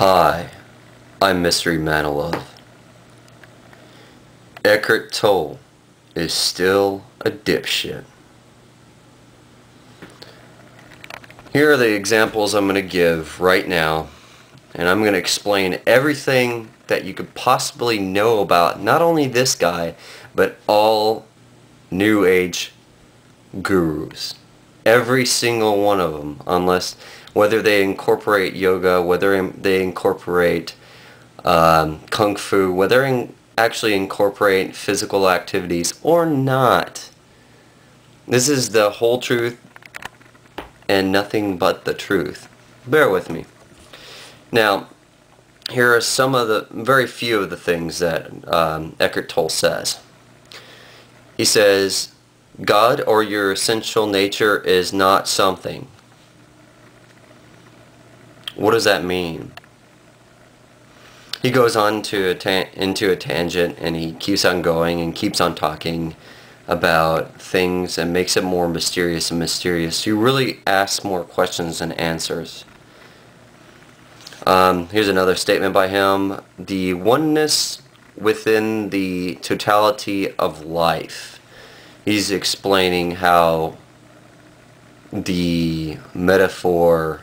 Hi, I'm MysteryManoLove. Eckhart Tolle is still a dipshit. Here are the examples I'm going to give right now, and I'm going to explain everything that you could possibly know about not only this guy, but all New Age gurus. Every single one of them, unless whether they incorporate yoga, whether they incorporate kung fu, whether they actually incorporate physical activities or not. This is the whole truth and nothing but the truth. Bear with me. Now, here are some of the, very few of the things that Eckhart Tolle says. He says, God or your essential nature is not something. What does that mean? He goes on to into a tangent, and he keeps on going and keeps on talking about things and makes it more mysterious and mysterious. You really ask more questions than answers. Here's another statement by him. The oneness within the totality of life. He's explaining how the metaphor,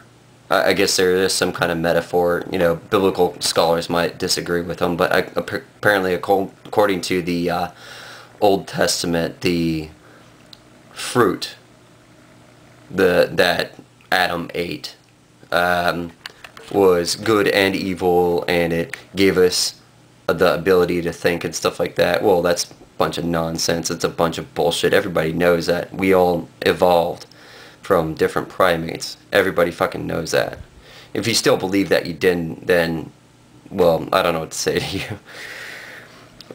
I guess there is some kind of metaphor, you know, biblical scholars might disagree with him, but apparently according to the Old Testament, the fruit that Adam ate was good and evil, and it gave us the ability to think and stuff like that. Well, that's a bunch of nonsense. It's a bunch of bullshit. Everybody knows that. We all evolved from different primates. Everybody fucking knows that. If you still believe that you didn't, then, well, I don't know what to say to you.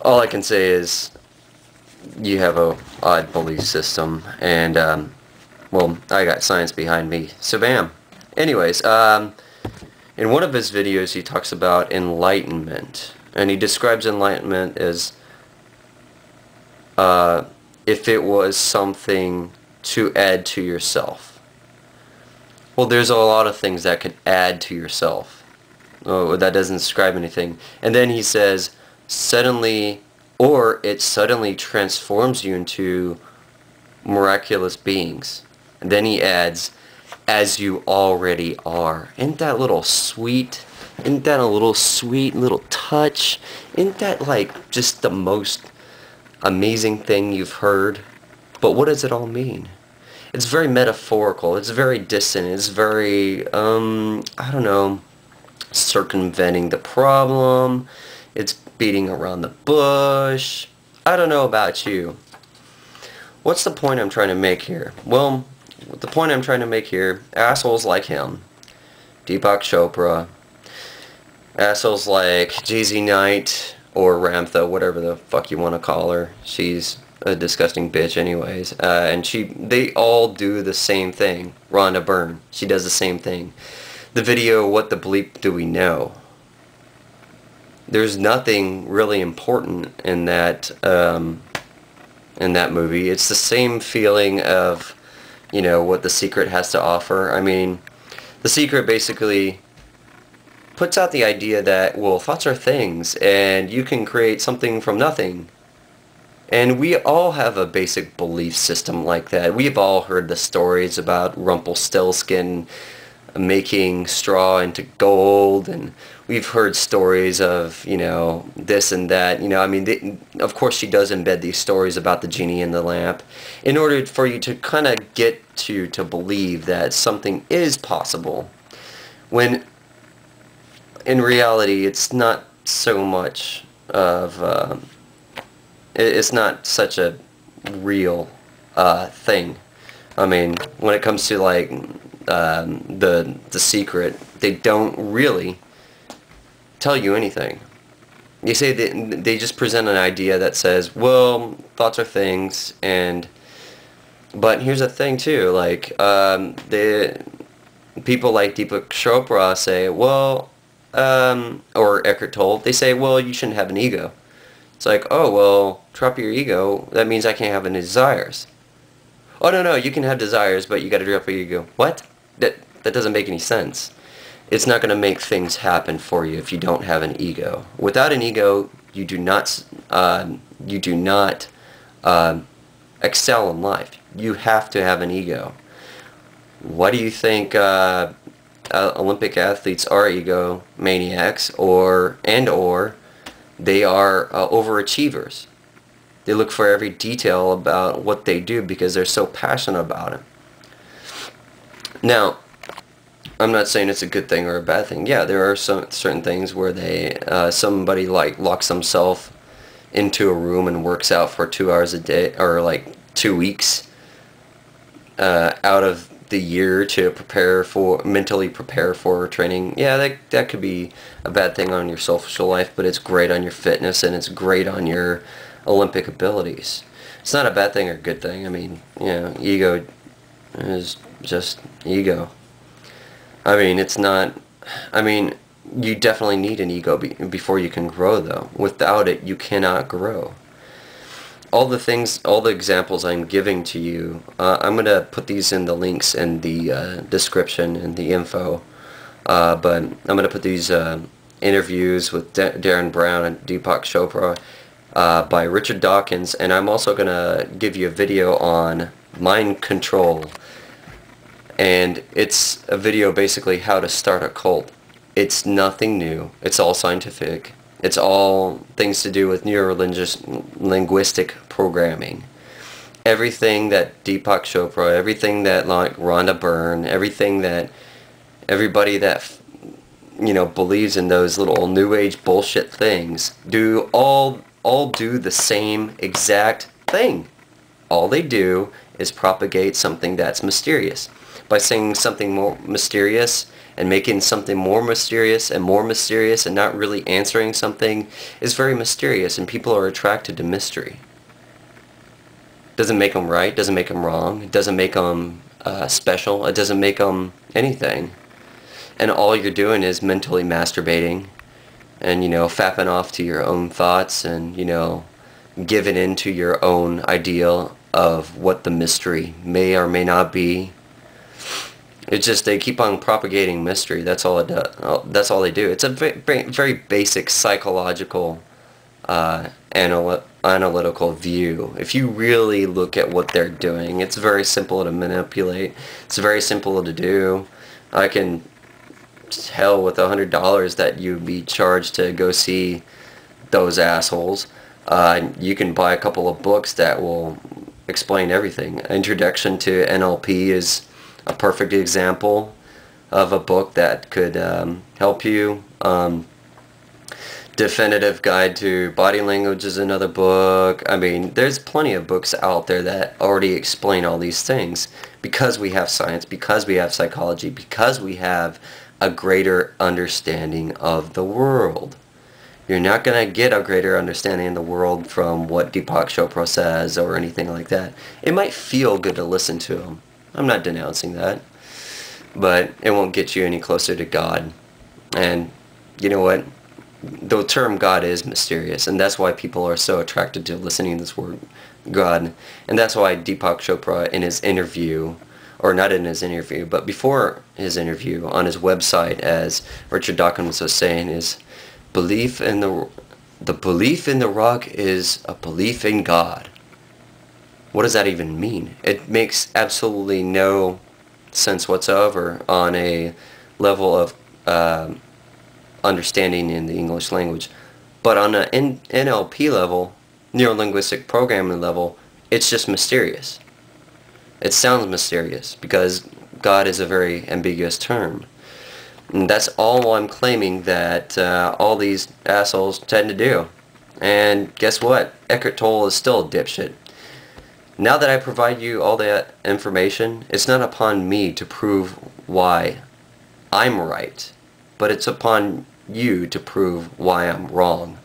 All I can say is you have a odd belief system, and well, I got science behind me, so bam. Anyways, in one of his videos he talks about enlightenment, and he describes enlightenment as if it was something to add to yourself. Well, there's a lot of things that could add to yourself. Oh, that doesn't describe anything. And then he says, suddenly, or it suddenly transforms you into miraculous beings. And then he adds, as you already are. Isn't that a little sweet? Isn't that a little sweet little touch? Isn't that like just the most amazing thing you've heard? But what does it all mean? It's very metaphorical. It's very distant. It's very, I don't know, circumventing the problem. It's beating around the bush. I don't know about you. What's the point I'm trying to make here? Well, the point I'm trying to make here, assholes like him, Deepak Chopra, assholes like Jeezy Knight or Ramtha, whatever the fuck you want to call her. She's a disgusting bitch anyways. And they all do the same thing. Rhonda Byrne, she does the same thing. The video, What the Bleep Do We Know? There's nothing really important in that movie. It's the same feeling of, you know, what The Secret has to offer. I mean, The Secret basically puts out the idea that, well, thoughts are things, and you can create something from nothing. And we all have a basic belief system like that. We've all heard the stories about Rumpelstiltskin making straw into gold, and we've heard stories of, you know, this and that. You know, I mean, of course she does embed these stories about the genie in the lamp in order for you to kind of get to believe that something is possible, when in reality it's not so much of it's not such a real thing. I mean, when it comes to like the Secret, they don't really tell you anything. You say that they just present an idea that says, well, thoughts are things, but here's the thing too, like the people like Deepak Chopra say, well, or Eckhart Tolle, they say, well, you shouldn't have an ego. It's like, oh, well, drop your ego, that means I can't have any desires. Oh, no, you can have desires, but you gotta drop your ego. What? That doesn't make any sense. it's not going to make things happen for you if you don't have an ego. Without an ego, you do not excel in life. You have to have an ego. Why do you think Olympic athletes are egomaniacs, or they are overachievers? They look for every detail about what they do because they're so passionate about it. Now, I'm not saying it's a good thing or a bad thing. Yeah, there are some certain things where somebody like locks themselves into a room and works out for 2 hours a day, or like 2 weeks out of the year to mentally prepare for training. Yeah, that could be a bad thing on your social life, but it's great on your fitness and it's great on your Olympic abilities. It's not a bad thing or a good thing. I mean, ego is just ego. I mean, it's not, I mean, you definitely need an ego before you can grow, though. Without it, you cannot grow. All the examples I'm giving to you, I'm going to put these in the links in the description and the info, but I'm going to put these interviews with Darren Brown and Deepak Chopra by Richard Dawkins, and I'm also going to give you a video on mind control. And it's a video basically how to start a cult. It's nothing new. It's all scientific. It's all things to do with neuro-linguistic programming. Everything that Deepak Chopra, everything that like Rhonda Byrne, everything that everybody that believes in those little new age bullshit things all do the same exact thing. All they do is propagate something that's mysterious. By saying something more mysterious and making something more mysterious and not really answering something is very mysterious, and people are attracted to mystery. Doesn't make them right, doesn't make them wrong, it doesn't make them special, it doesn't make them anything. And all you're doing is mentally masturbating and, fapping off to your own thoughts and, giving into your own ideal of what the mystery may or may not be. It's just they keep on propagating mystery. That's all it does. That's all they do. It's a very basic psychological, analytical view. If you really look at what they're doing, it's very simple to manipulate. It's very simple to do. I can tell with $100 that you'd be charged to go see those assholes. You can buy a couple of books that will explain everything. Introduction to NLP is a perfect example of a book that could help you. Definitive Guide to Body Language is another book. I mean, there's plenty of books out there that already explain all these things because we have science, because we have psychology, because we have a greater understanding of the world. You're not going to get a greater understanding of the world from what Deepak Chopra says or anything like that. It might feel good to listen to him. I'm not denouncing that, but it won't get you any closer to God. And you know what? The term God is mysterious, and that's why people are so attracted to listening to this word God. And that's why Deepak Chopra in his interview, or not in his interview, but before his interview on his website, as Richard Dawkins was saying, is belief in the belief in the rock is a belief in God. What does that even mean? It makes absolutely no sense whatsoever on a level of understanding in the English language. But on an NLP level, neuro-linguistic programming level, it's just mysterious. It sounds mysterious because God is a very ambiguous term. And that's all I'm claiming that all these assholes tend to do. And guess what? Eckhart Tolle is still a dipshit. Now that I provide you all that information, it's not upon me to prove why I'm right, but it's upon you to prove why I'm wrong.